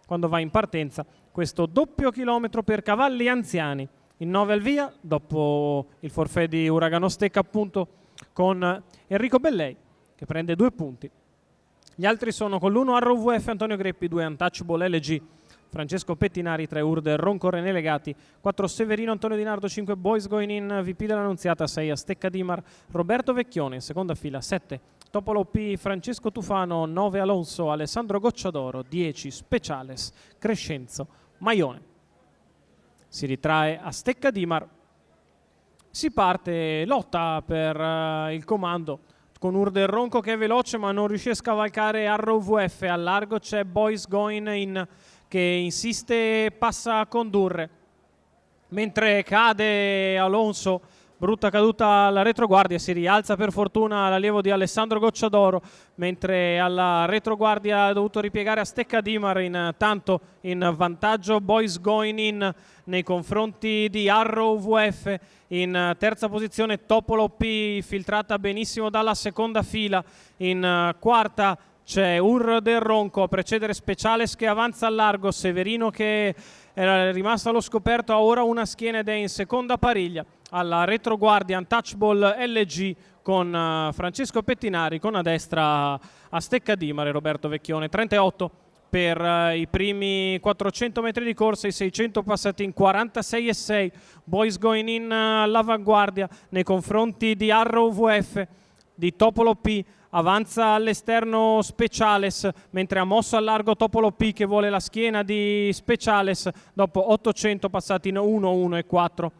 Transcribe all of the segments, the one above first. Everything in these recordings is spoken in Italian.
quando va in partenza questo doppio chilometro per cavalli anziani. In 9 al via, dopo il forfait di Uragano Stecca appunto con Enrico Bellei che prende 2 punti. Gli altri sono con l'1 Arrow VF Antonio Greppi, 2 Untouchable LG Francesco Pettinari, 3 Urde Ronco René Legati, 4 Severino Antonio Di Nardo, 5 Boys Going In VP dell'Annunziata, 6 Astecca Dimar Roberto Vecchione, in seconda fila 7 Topolo P Francesco Tufano, 9 Alonso Alessandro Gocciadoro, 10 Speciales Crescenzo Maione. Si ritrae Astecca Dimar, si parte, lotta per il comando con Urde Ronco che è veloce ma non riesce a scavalcare Arrow VF. Al largo c'è Boys Going In che insiste, passa a condurre, mentre cade Alonso, brutta caduta alla retroguardia, si rialza per fortuna l'allievo di Alessandro Gocciadoro, mentre alla retroguardia ha dovuto ripiegare Astecca Dimar. Intanto in vantaggio Boys Going In nei confronti di Arrow VF. In terza posizione Topolo P, filtrata benissimo dalla seconda fila. In quarta c'è Ur del Ronco a precedere Speciales che avanza al largo, Severino che era rimasto allo scoperto ha ora una schiena ed è in seconda pariglia. Alla retroguardia Untouchable LG con Francesco Pettinari, con a destra Astecca Dimar e Roberto Vecchione. 38 per i primi 400 metri di corsa, i 600 passati in 46,6. Boys Going In all'avanguardia nei confronti di Arrow VF, di Topolo P. Avanza all'esterno Speciales, mentre ha mosso al largo Topolo P che vuole la schiena di Speciales dopo 800 passati in 1, 1 e 4.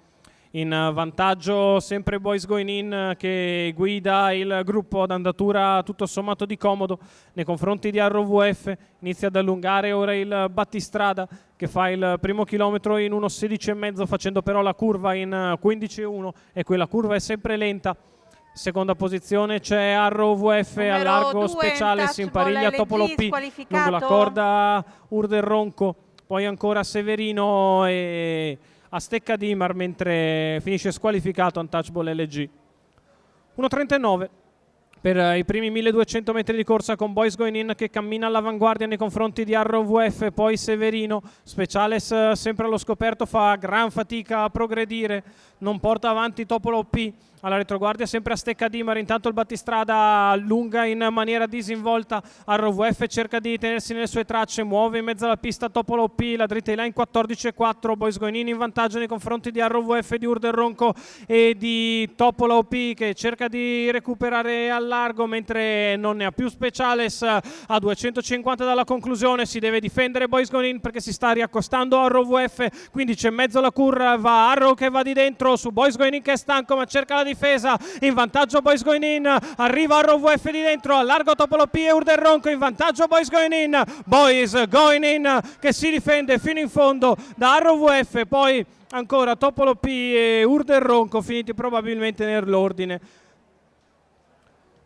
In vantaggio sempre Boys Going In che guida il gruppo ad andatura tutto sommato di comodo nei confronti di Arrow VF. Inizia ad allungare ora il battistrada che fa il primo chilometro in 1,16,5 facendo però la curva in 15,1 e quella curva è sempre lenta. Seconda posizione c'è Arrow VF, a largo Speciales, in pariglia Topolo P, lungo la corda Urde Ronco, poi ancora Severino e Astecca Dimar, mentre finisce squalificato Untouchable LG. 1,39 per i primi 1200 metri di corsa con Boys Going In che cammina all'avanguardia nei confronti di Arrow VF, poi Severino. Speciales sempre allo scoperto fa gran fatica a progredire, non porta avanti Topolo P. Alla retroguardia sempre Astecca Dimar, intanto il battistrada allunga in maniera disinvolta. Arrow VF cerca di tenersi nelle sue tracce, muove in mezzo alla pista Topolo P, la dritta in line 14,4. Boys Going In vantaggio nei confronti di Arrow VF, di Urde Ronco e di Topolo P che cerca di recuperare al largo, mentre non ne ha più Speciales. A 250 dalla conclusione si deve difendere Boys Going In perché si sta riaccostando Arrow VF, quindi c'è in mezzo alla curva Arrow che va di dentro su Boys Going In che è stanco ma cerca la difesa. In vantaggio Boys Going In, arriva Arrow VF di dentro, al largo Topolo P e Urde Ronco, in vantaggio Boys Going In. Boys Going In che si difende fino in fondo da Arrow VF, poi ancora Topolo P e Urde Ronco finiti probabilmente nell'ordine.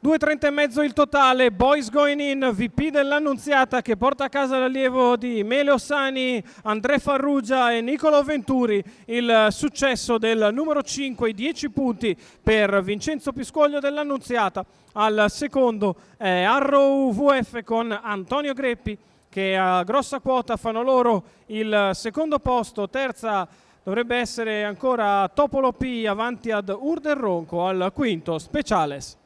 2,30,5 il totale. Boys Going In, VP dell'Annunziata che porta a casa l'allievo di Mele Ossani, André Farrugia e Nicolo Venturi. Il successo del numero 5, i 10 punti per Vincenzo Piscoglio dell'Annunziata. Al secondo è Arrow VF con Antonio Greppi che a grossa quota fanno loro il secondo posto. Terza dovrebbe essere ancora Topolo P avanti ad Urde Ronco. Al quinto Speciales.